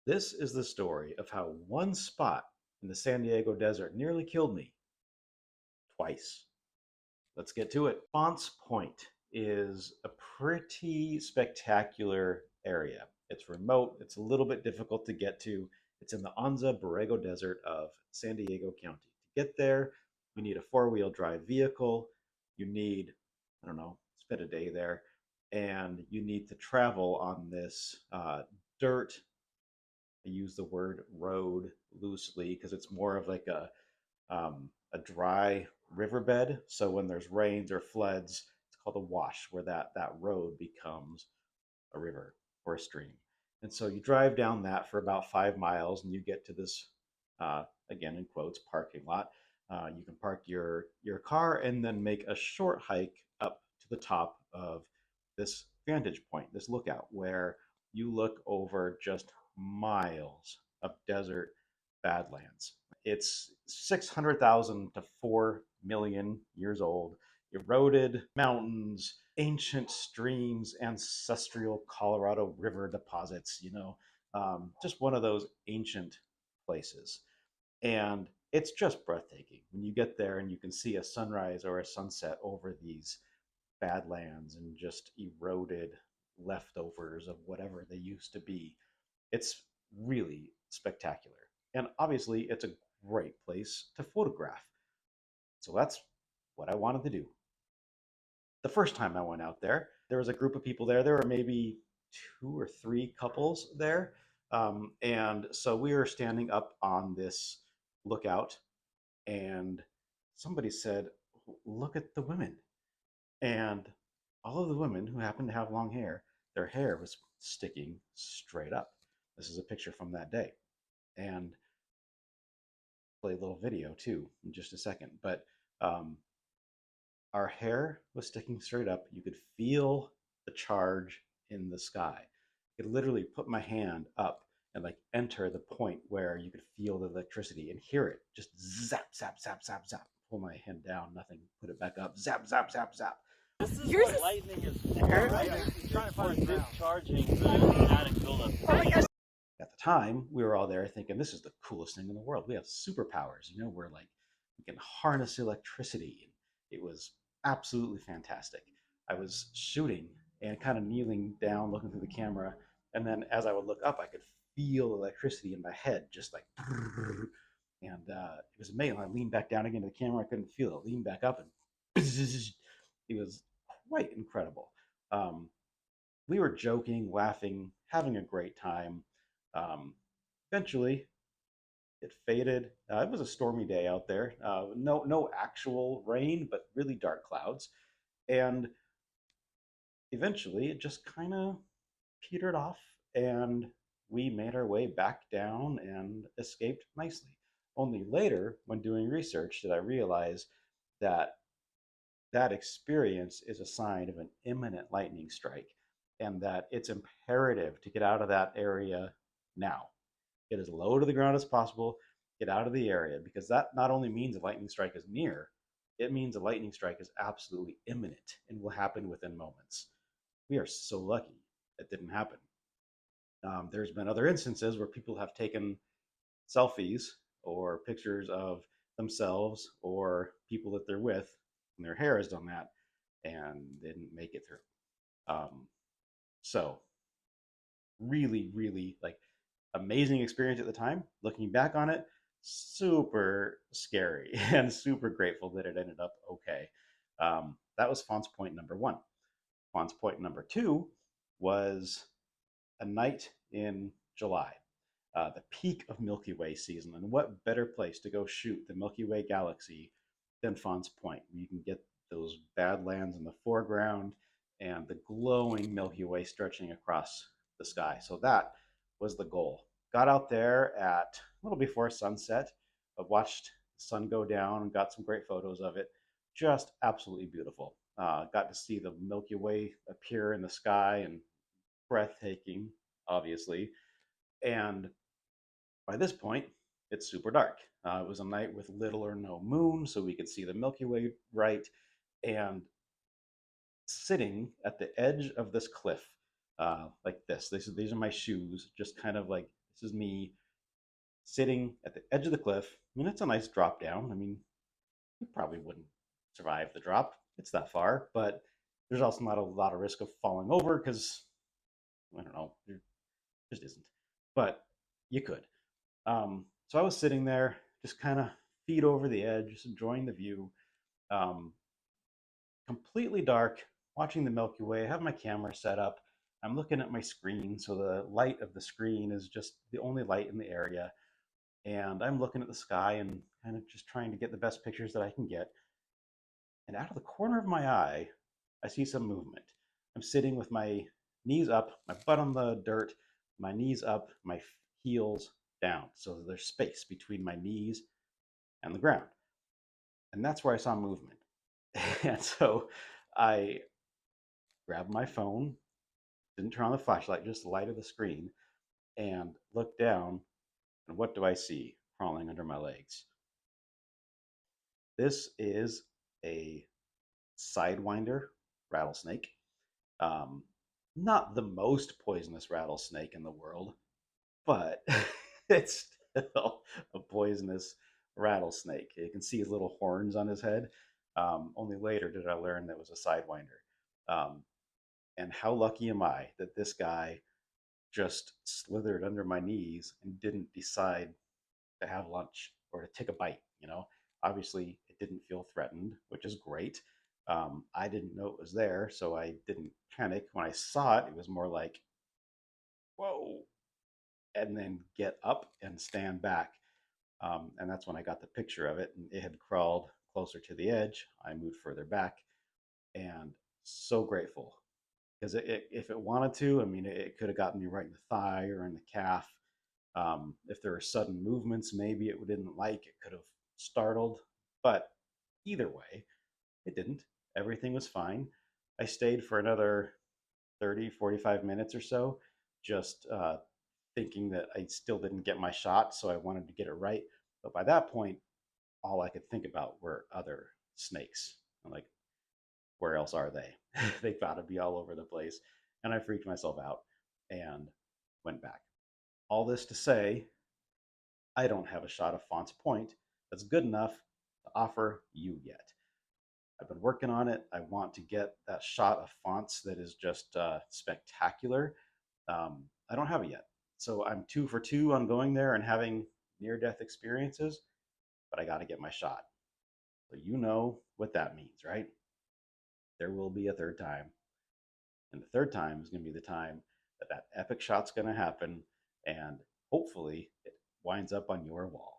This is the story of how one spot in the San Diego desert nearly killed me twice. Let's get to it. Fonts Point is a pretty spectacular area. It's remote, it's a little bit difficult to get to. It's in the Anza Borrego Desert of San Diego County. To get there, you need a four-wheel drive vehicle. You need, I don't know, spend a day there. And you need to travel on this dirt. I use the word road loosely because it's more of like a dry riverbed. So when there's rains or floods, it's called a wash, where that road becomes a river or a stream. And so you drive down that for about 5 miles, and you get to this, again in quotes, parking lot. You can park your car and then make a short hike up to the top of this vantage point, this lookout, where you look over just miles of desert badlands. It's 600,000 to 4 million years old, eroded mountains, ancient streams, ancestral Colorado River deposits, just one of those ancient places. And it's just breathtaking when you get there and you can see a sunrise or a sunset over these badlands and just eroded leftovers of whatever they used to be. It's really spectacular. And obviously, it's a great place to photograph. So that's what I wanted to do. The first time I went out there was a group of people there. There were maybe two or three couples there. And so we were standing up on this lookout, and somebody said, "Look at the women." And all of the women who happened to have long hair, their hair was sticking straight up. This is a picture from that day. And play a little video too in just a second. But um, our hair was sticking straight up. You could feel the charge in the sky. I could literally put my hand up and like enter the point where you could feel the electricity and hear it just zap, zap, zap, zap, zap. Pull my hand down, nothing, put it back up, zap, zap, zap, zap. This is Yours what lightning is for, right? It's trying to find discharging the static buildup. Oh my gosh. At the time, we were all there thinking, this is the coolest thing in the world. We have superpowers, we're like, we can harness electricity. It was absolutely fantastic. I was shooting and kind of kneeling down, looking through the camera. And then as I would look up, I could feel electricity in my head, just like, and it was amazing. I leaned back down again to the camera. I couldn't feel it. Leaned back up, and it was quite incredible. Um, we were joking, laughing, having a great time. Um, Eventually, it faded. It was a stormy day out there. No actual rain, but really dark clouds. And eventually, it just kind of petered off, and we made our way back down and escaped nicely. Only later, when doing research, did I realize that that experience is a sign of an imminent lightning strike, and that it's imperative to get out of that area now. Get as low to the ground as possible, get out of the area, because that not only means a lightning strike is near, it means a lightning strike is absolutely imminent and will happen within moments. We are so lucky it didn't happen. There's been other instances where people have taken selfies or pictures of themselves or people that they're with, and their hair has done that and didn't make it through. Um, so, really, really like amazing experience at the time. Looking back on it, super scary and super grateful that it ended up okay. That was Fonts Point number one. Fonts Point number two was a night in July, the peak of Milky Way season. And what better place to go shoot the Milky Way galaxy than Fonts Point? You can get those badlands in the foreground and the glowing Milky Way stretching across the sky. So that was the goal. Got out there at a little before sunset. I watched the sun go down and got some great photos of it. Just absolutely beautiful. Got to see the Milky Way appear in the sky, and breathtaking, obviously. And by this point, it's super dark. It was a night with little or no moon, so we could see the Milky Way right. And sitting at the edge of this cliff, like this, these are my shoes, just kind of like This is me sitting at the edge of the cliff. I mean, it's a nice drop down. I mean, you probably wouldn't survive the drop. It's that far, but there's also not a lot of risk of falling over because I don't know, there just isn't. But you could. So I was sitting there, just kind of feet over the edge, just enjoying the view. Um, Completely dark, watching the Milky Way. I have my camera set up. I'm looking at my screen, so the light of the screen is just the only light in the area. And I'm looking at the sky and kind of just trying to get the best pictures that I can get. And out of the corner of my eye, I see some movement. I'm sitting with my knees up, my butt on the dirt, my knees up, my heels down. So there's space between my knees and the ground. And that's where I saw movement. And so I grabbed my phone, didn't turn on the flashlight, just the light of the screen, and looked down. And what do I see crawling under my legs? This is a sidewinder rattlesnake. Um, Not the most poisonous rattlesnake in the world, but it's still a poisonous rattlesnake. You can see his little horns on his head. Only later did I learn that was a sidewinder. Um, and how lucky am I that this guy just slithered under my knees and didn't decide to have lunch or to take a bite? Obviously it didn't feel threatened, which is great. I didn't know it was there, so I didn't panic. When I saw it, it was more like, whoa, and then get up and stand back. And that's when I got the picture of it. And it had crawled closer to the edge. I moved further back, and so grateful because if it wanted to, I mean, it could have gotten me right in the thigh or in the calf. If there were sudden movements, maybe it didn't like, it could have startled. But either way, it didn't. Everything was fine. I stayed for another 30, 45 minutes or so, just thinking that I still didn't get my shot, so I wanted to get it right. But by that point, all I could think about were other snakes. I'm like, where else are they? They've got to be all over the place. And I freaked myself out and went back. All this to say, I don't have a shot of Font's Point that's good enough to offer you yet. I've been working on it. I want to get that shot of Fonts that is just spectacular. I don't have it yet. So I'm 2 for 2 on going there and having near death experiences, but I got to get my shot. So you know what that means, right? There will be a third time. And the third time is going to be the time that epic shot's going to happen. And hopefully it winds up on your wall.